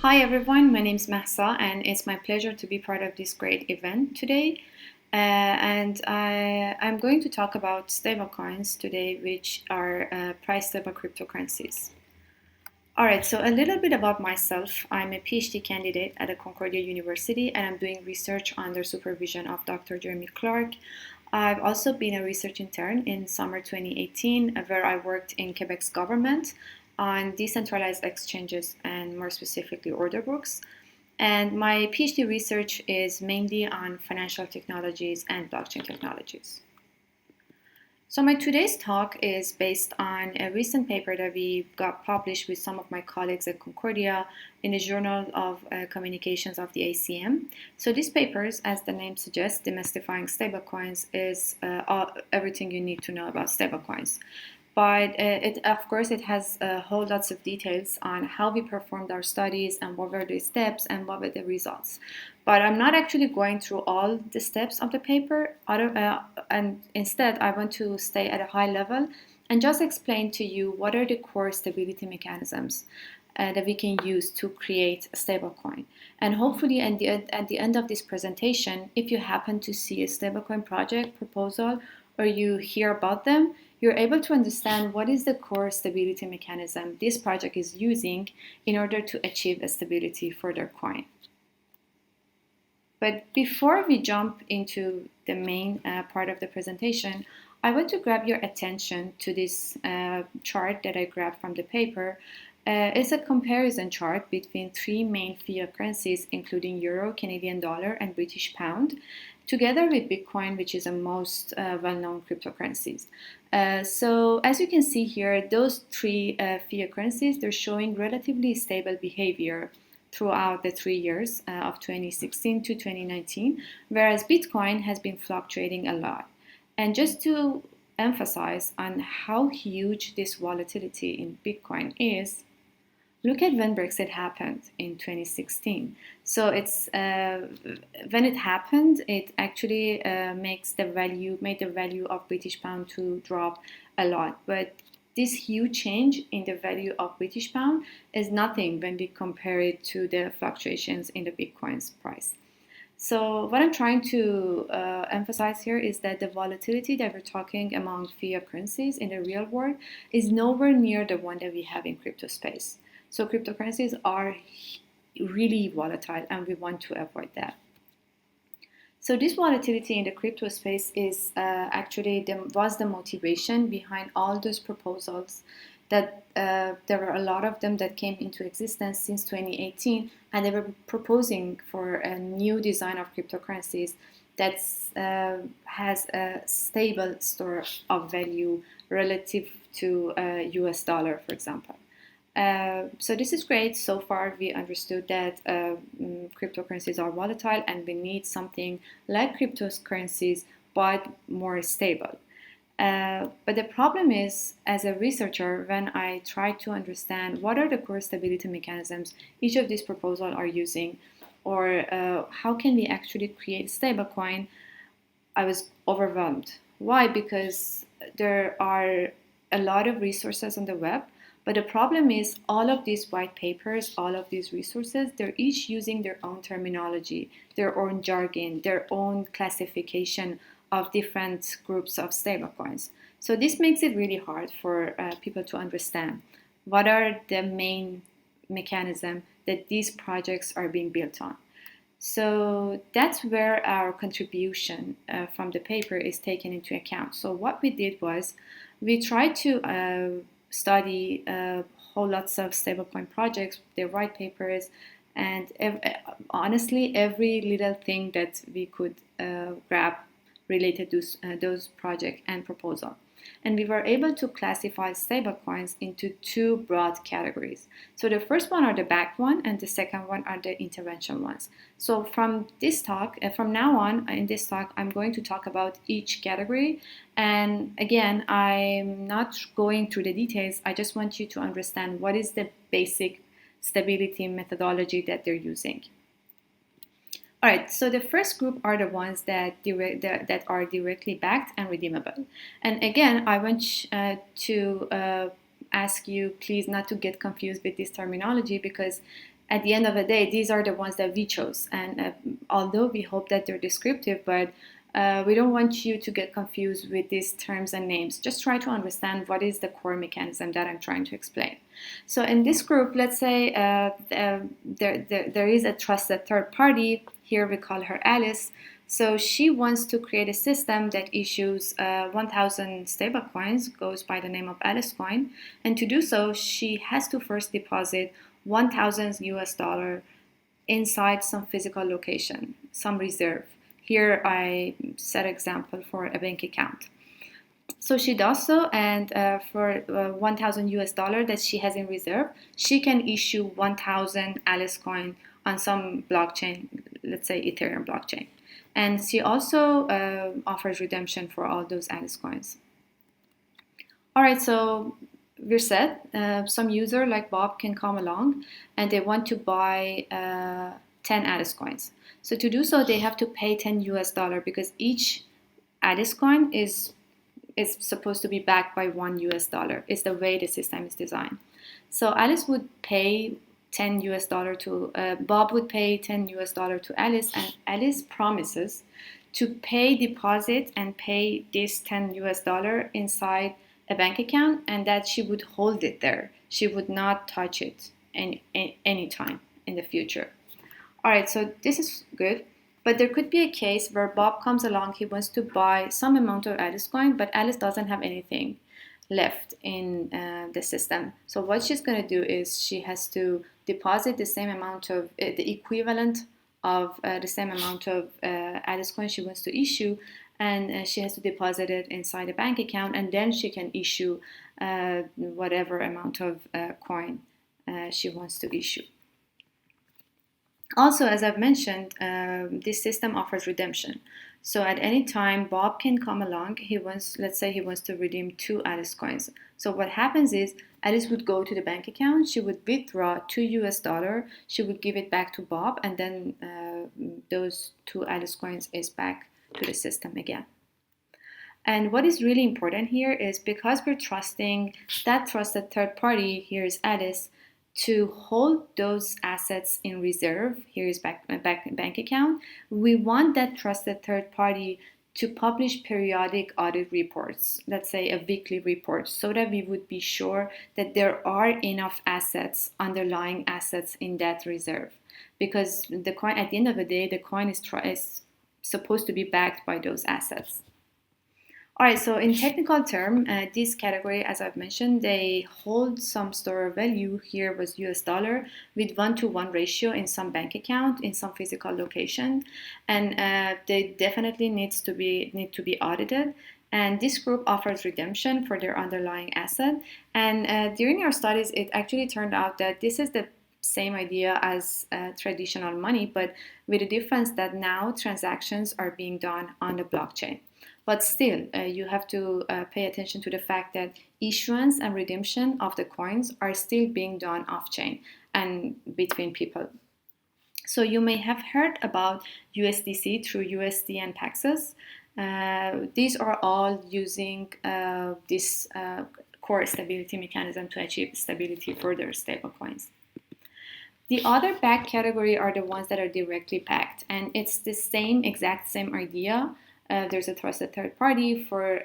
Hi everyone, my name is Mahsa and it's my pleasure to be part of this great event today. I'm going to talk about stablecoins today, which are price stable cryptocurrencies. Alright, so a little bit about myself. I'm a PhD candidate at the Concordia University and I'm doing research under supervision of Dr. Jeremy Clark. I've also been a research intern in summer 2018 where I worked in Quebec's government on decentralized exchanges and more specifically order books. And my PhD research is mainly on financial technologies and blockchain technologies. So my today's talk is based on a recent paper that we got published with some of my colleagues at Concordia in the Journal of Communications of the ACM. So these papers, as the name suggests, Demystifying Stablecoins, is everything you need to know about stablecoins. But of course, it has a whole lots of details on how we performed our studies and what were the steps and what were the results. But I'm not actually going through all the steps of the paper, and instead I want to stay at a high level and just explain to you what are the core stability mechanisms that we can use to create a stablecoin. And hopefully at the end of this presentation, if you happen to see a stablecoin project proposal or you hear about them, you're able to understand what is the core stability mechanism this project is using in order to achieve a stability for their coin. But before we jump into the main part of the presentation, I want to grab your attention to this chart that I grabbed from the paper. It's a comparison chart between three main fiat currencies, including Euro, Canadian dollar, and British pound, together with Bitcoin, which is the most well-known cryptocurrencies. So as you can see here, those three fiat currencies, they're showing relatively stable behavior throughout the 3 years of 2016 to 2019, whereas Bitcoin has been fluctuating a lot. And just to emphasize on how huge this volatility in Bitcoin is, look at when Brexit happened in 2016. So it's when it happened, it actually made the value of British pound to drop a lot. But this huge change in the value of British pound is nothing when we compare it to the fluctuations in the Bitcoin's price. So what I'm trying to emphasize here is that the volatility that we're talking among fiat currencies in the real world is nowhere near the one that we have in crypto space. So cryptocurrencies are really volatile and we want to avoid that. So this volatility in the crypto space is was the motivation behind all those proposals that there were a lot of them that came into existence since 2018, and they were proposing for a new design of cryptocurrencies that has a stable store of value relative to US dollar, for example. So this is great. So far, we understood that cryptocurrencies are volatile and we need something like cryptocurrencies, but more stable. But the problem is, as a researcher, when I try to understand what are the core stability mechanisms each of these proposals are using, or how can we actually create a stablecoin, I was overwhelmed. Why? Because there are a lot of resources on the web. But the problem is all of these white papers, all of these resources, they're each using their own terminology, their own jargon, their own classification of different groups of stablecoins. So this makes it really hard for people to understand what are the main mechanisms that these projects are being built on. So that's where our contribution from the paper is taken into account. So what we did was we tried to study whole lots of stablecoin projects, their white papers, and honestly, every little thing that we could grab related to those projects and proposal. And we were able to classify stablecoins into two broad categories. So the first one are the backed one, and the second one are the intervention ones. So from this talk, from now on in this talk, I'm going to talk about each category. And again, I'm not going through the details. I just want you to understand what is the basic stability methodology that they're using. All right, so the first group are the ones that are directly backed and redeemable. And again, I want to ask you please not to get confused with this terminology, because at the end of the day, these are the ones that we chose. And although we hope that they're descriptive, but we don't want you to get confused with these terms and names. Just try to understand what is the core mechanism that I'm trying to explain. So in this group, let's say there is a trusted third party. Here we call her Alys. So she wants to create a system that issues 1,000 stablecoins, goes by the name of Alys Coin. And to do so, she has to first deposit 1,000 US dollar inside some physical location, some reserve. Here I set example for a bank account. So she does so, and for 1,000 US dollar that she has in reserve, she can issue 1,000 Alys Coin on some blockchain, let's say Ethereum blockchain. And she also offers redemption for all those Alys Coins. All right, so we're set. Some user like Bob can come along and they want to buy 10 Alys Coins. So to do so, they have to pay 10 US dollar because each Alys Coin is supposed to be backed by 1 US dollar. It's the way the system is designed. So Alys would pay 10 US dollar to, Bob would pay 10 US dollar to Alys, and Alys promises to pay deposit and pay this 10 US dollar inside a bank account, and that she would hold it there. She would not touch it any time in the future. All right, so this is good, but there could be a case where Bob comes along, he wants to buy some amount of Alys Coin, but Alys doesn't have anything left in the system. So what she's going to do is she has to deposit the same amount of, the equivalent of the same amount of Alys Coin she wants to issue, and she has to deposit it inside a bank account, and then she can issue whatever amount of coin she wants to issue. Also, as I've mentioned, this system offers redemption. So at any time, Bob can come along. Let's say he wants to redeem 2 Alys Coins. So what happens is Alys would go to the bank account. She would withdraw 2 US dollar. She would give it back to Bob, and then those 2 Alys Coins is back to the system again. And what is really important here is because we're trusting that trusted third party, here is Alys, to hold those assets in reserve, here is bank account, we want that trusted third party to publish periodic audit reports, let's say a weekly report, so that we would be sure that there are enough assets, underlying assets in that reserve. Because the coin, at the end of the day, the coin is supposed to be backed by those assets. All right, so in technical term, this category, as I've mentioned, they hold some store of value. Here was US dollar with 1-to-1 ratio in some bank account, in some physical location, and they definitely need to be audited. And this group offers redemption for their underlying asset. And during our studies, it actually turned out that this is the same idea as traditional money, but with the difference that now transactions are being done on the blockchain. But still, you have to pay attention to the fact that issuance and redemption of the coins are still being done off-chain and between people. So you may have heard about USDC through USD and Paxos. These are all using this core stability mechanism to achieve stability for their stablecoins. The other backed category are the ones that are directly backed, and it's the exact same idea. There's a trusted third party for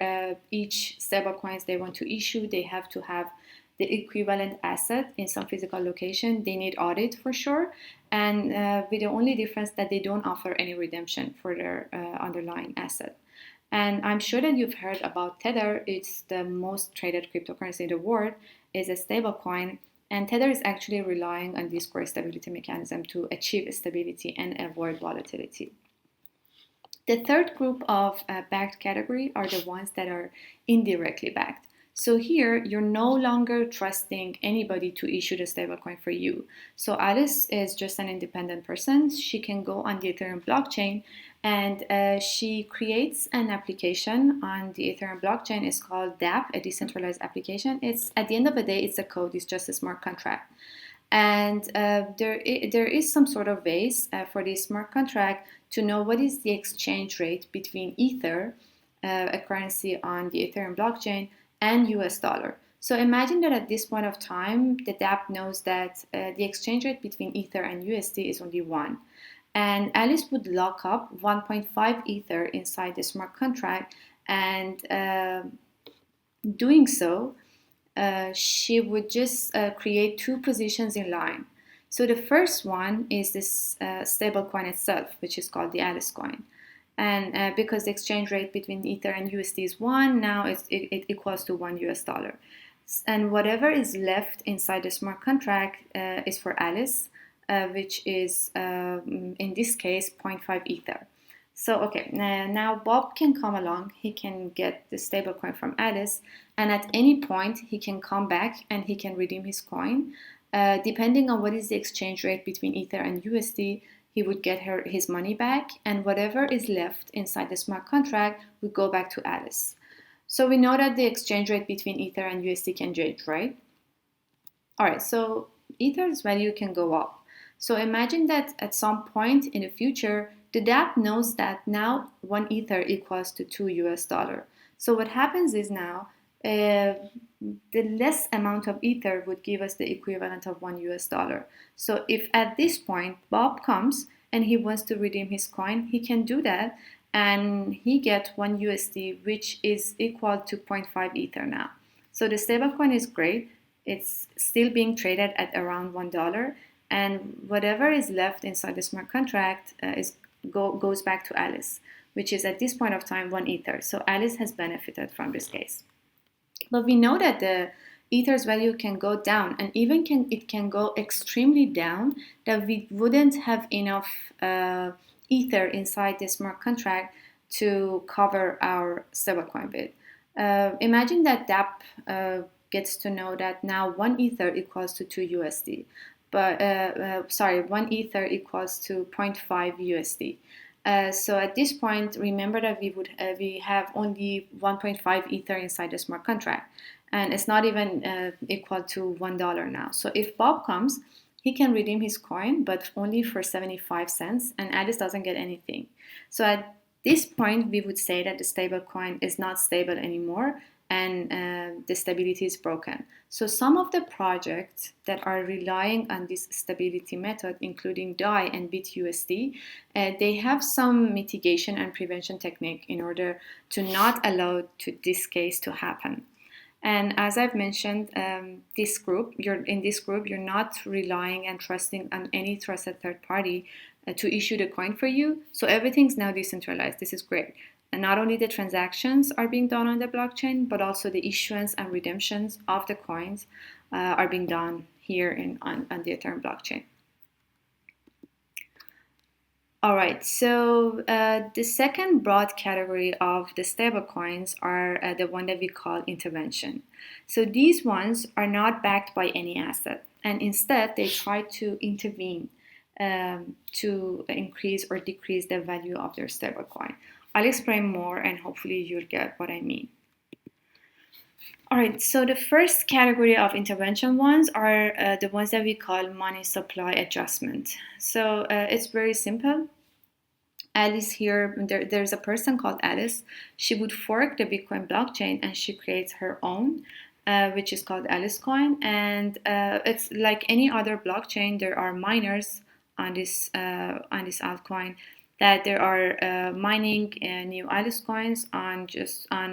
each stablecoins they want to issue. They have to have the equivalent asset in some physical location. They need audit for sure, and with the only difference that they don't offer any redemption for their underlying asset. And I'm sure that you've heard about Tether. It's the most traded cryptocurrency in the world. It's a stablecoin, and Tether is actually relying on this core stability mechanism to achieve stability and avoid volatility. The third group of backed category are the ones that are indirectly backed. So here, you're no longer trusting anybody to issue the stablecoin for you. So Alys is just an independent person. She can go on the Ethereum blockchain, and she creates an application on the Ethereum blockchain. It's called DApp, a decentralized application. It's, at the end of the day, it's a code. It's just a smart contract. And there is some sort of ways for this smart contract to know what is the exchange rate between Ether, a currency on the Ethereum blockchain, and US dollar. So imagine that at this point of time, the dApp knows that the exchange rate between Ether and USD is only 1. And Alys would lock up 1.5 Ether inside the smart contract, and doing so, she would just create two positions in line. So the first one is this stablecoin itself, which is called the Alys Coin. And because the exchange rate between Ether and USD is 1, now it equals to $1. And whatever is left inside the smart contract is for Alys, which is, in this case, 0.5 Ether. So, okay, now Bob can come along, he can get the stablecoin from Alys, and at any point he can come back and he can redeem his coin. Depending on what is the exchange rate between Ether and USD, he would get his money back, and whatever is left inside the smart contract would go back to Alys. So we know that the exchange rate between Ether and USD can change, right? All right, so Ether's value can go up. So imagine that at some point in the future, the dApp knows that now 1 Ether equals to $2. So what happens is now, the less amount of Ether would give us the equivalent of $1. So if at this point Bob comes and he wants to redeem his coin, he can do that, and he gets $1, which is equal to 0.5 Ether now. So the stablecoin is great. It's still being traded at around $1, and whatever is left inside the smart contract goes back to Alys, which is at this point of time 1 Ether. So Alys has benefited from this case. But we know that the Ether's value can go down, and even it can go extremely down, that we wouldn't have enough Ether inside the smart contract to cover our stablecoin bid. Imagine that dApp gets to know that now 1 Ether equals to $2, but 1 Ether equals to 0.5 USD. So at this point, remember that we have only 1.5 Ether inside the smart contract, and it's not even equal to $1 now. So if Bob comes, he can redeem his coin, but only for 75 cents, and Alys doesn't get anything. So at this point, we would say that the stable coin is not stable anymore, and the stability is broken. So some of the projects that are relying on this stability method, including DAI and BitUSD, they have some mitigation and prevention technique in order to not allow this case to happen. And as I've mentioned, in this group, you're not relying and trusting on any trusted third party to issue the coin for you. So everything's now decentralized. This is great. And not only the transactions are being done on the blockchain, but also the issuance and redemptions of the coins are being done here on the Ethereum blockchain. All right, so the second broad category of the stablecoins are the one that we call intervention. So these ones are not backed by any asset, and instead they try to intervene to increase or decrease the value of their stablecoin. I'll explain more and hopefully you'll get what I mean. All right, so the first category of intervention ones are the ones that we call money supply adjustment. So it's very simple. Alys here, there's a person called Alys. She would fork the Bitcoin blockchain and she creates her own, which is called Alys Coin. And it's like any other blockchain. There are miners on this altcoin that there are mining new Alys coins on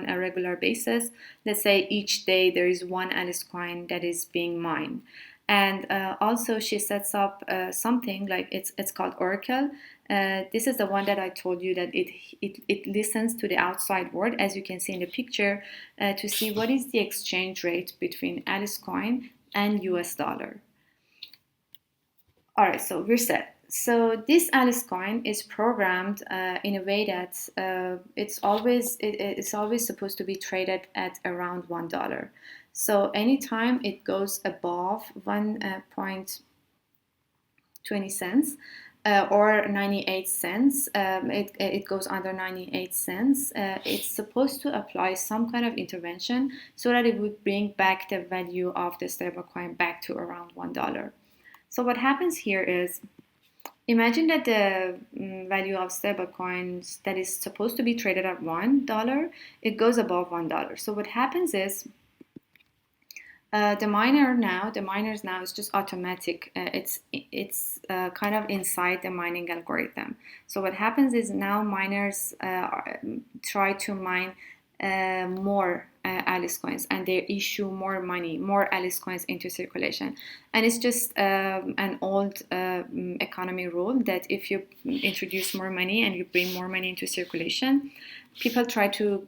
a regular basis. Let's say each day there is one Alys coin that is being mined. And also she sets up something like it's called Oracle. This is the one that I told you that it listens to the outside world, as you can see in the picture, to see what is the exchange rate between Alys coin and US dollar. All right, so we're set. So this Alys coin is programmed in a way that it's always supposed to be traded at around $1. So anytime it goes above 1.20 cents or 98 cents, it goes under 98 cents, it's supposed to apply some kind of intervention so that it would bring back the value of the stablecoin back to around $1. So what happens here is, imagine that the value of stablecoins that is supposed to be traded at $1, it goes above $1. So what happens is The miners now is just automatic. It's kind of inside the mining algorithm. So what happens is now miners try to mine more Alys coins, and they issue more money, more Alys coins into circulation. And it's just an old economy rule that if you introduce more money and you bring more money into circulation, people try to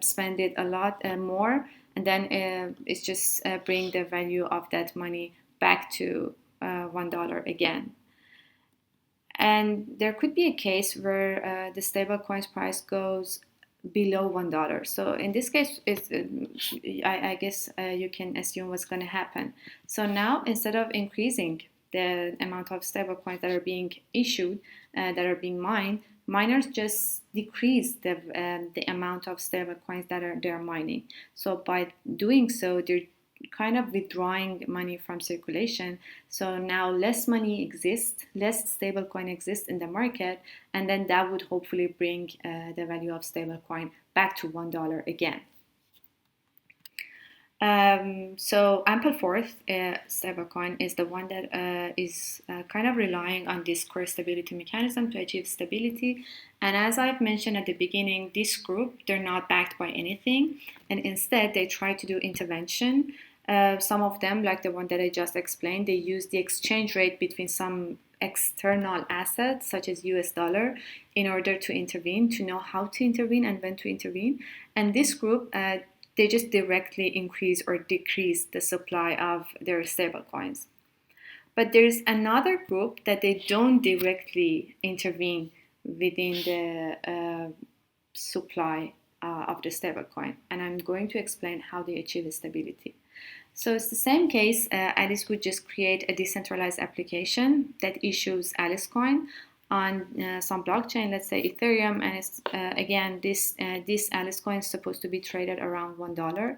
spend it a lot more, and then it's just bring the value of that money back to $1 again. And there could be a case where the stablecoin's price goes below $1. So in this case, I guess you can assume what's going to happen. So now, instead of increasing the amount of stablecoins that are being issued, that are being mined, miners just decrease the amount of stablecoins that they're mining. So by doing so, they're kind of withdrawing money from circulation. So now less money exists, less stablecoin exists in the market, and then that would hopefully bring the value of stablecoin back to $1 again. So Ampleforth stablecoin is the one that is kind of relying on this core stability mechanism to achieve stability. And as I've mentioned at the beginning, this group, they're not backed by anything, and instead they try to do intervention. Some of them, like the one that I just explained, they use the exchange rate between some external assets such as US dollar in order to intervene, to know how to intervene and when to intervene. And this group, they just directly increase or decrease the supply of their stablecoins. But there's another group that they don't directly intervene within the supply of the stablecoin, and I'm going to explain how they achieve stability. So it's the same case. Alys would just create a decentralized application that issues Alys Coin on some blockchain, let's say Ethereum, and it's again this Alys Coin is supposed to be traded around $1.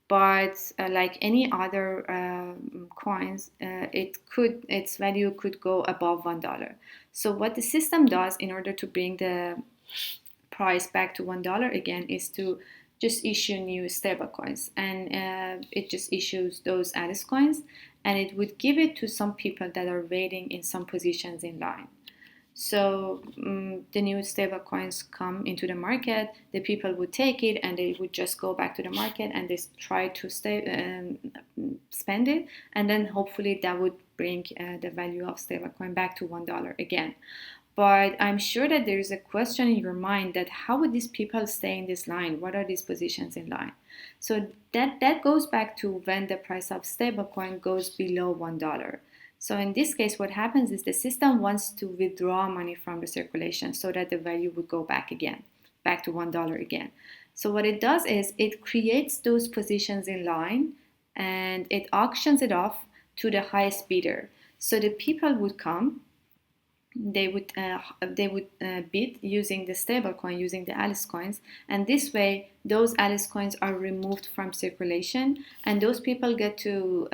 But like any other coins, its value could go above $1. So what the system does in order to bring the price back to $1 again is to just issue new stablecoins, and it just issues those Alys coins, and it would give it to some people that are waiting in some positions in line. So the new stablecoins come into the market, the people would take it and they would just go back to the market and they try to spend it, and then hopefully that would bring the value of stablecoin back to $1 again. But I'm sure that there is a question in your mind that how would these people stay in this line? What are these positions in line? So that goes back to when the price of stablecoin goes below $1. So in this case, what happens is the system wants to withdraw money from the circulation so that the value would go back again, back to $1 again. So what it does is it creates those positions in line and it auctions it off to the highest bidder. So the people would come, they would bid using the stablecoin, using the Alys coins, and this way those Alys coins are removed from circulation, and those people get to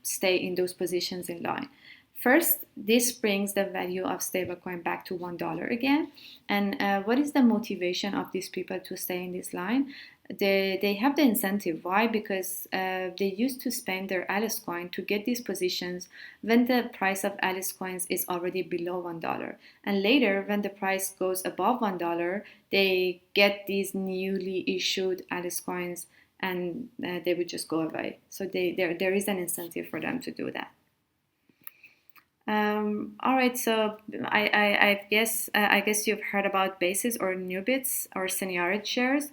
stay in those positions in line. First, this brings the value of stablecoin back to $1 again. And what is the motivation of these people to stay in this line? They have the incentive. Why? Because they used to spend their Alys coin to get these positions when the price of Alys coins is already below $1. And later, when the price goes above $1, they get these newly issued Alys coins and they would just go away. So there is an incentive for them to do that. All right, so I guess you've heard about bases or new bits or seniority shares.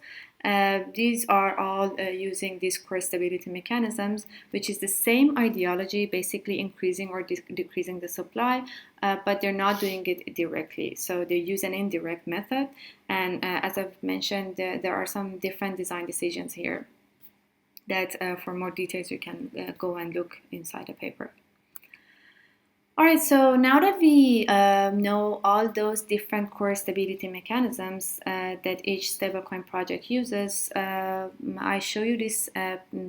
These are all using these core stability mechanisms, which is the same ideology, basically increasing or decreasing the supply, but they're not doing it directly. So they use an indirect method, and as I've mentioned, there are some different design decisions here that for more details you can go and look inside the paper. All right, so now that we know all those different core stability mechanisms that each stablecoin project uses, I show you this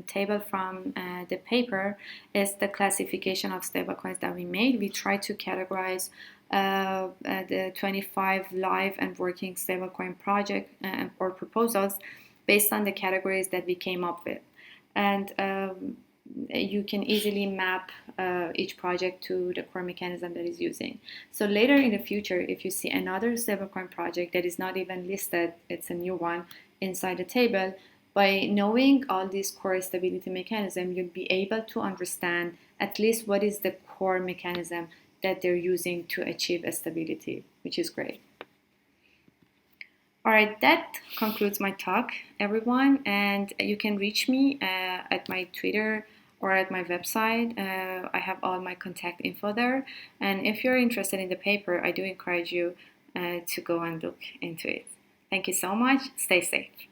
table from the paper. It's the classification of stablecoins that we made. We try to categorize the 25 live and working stablecoin project or proposals based on the categories that we came up with. and you can easily map each project to the core mechanism that is using. So later in the future, if you see another stablecoin project that is not even listed, it's a new one inside the table, by knowing all these core stability mechanism, you'll be able to understand at least what is the core mechanism that they're using to achieve stability, which is great. All right, that concludes my talk, everyone, and you can reach me at my Twitter or at my website. I have all my contact info there, and if you're interested in the paper, I do encourage you to go and look into it. Thank you so much. Stay safe.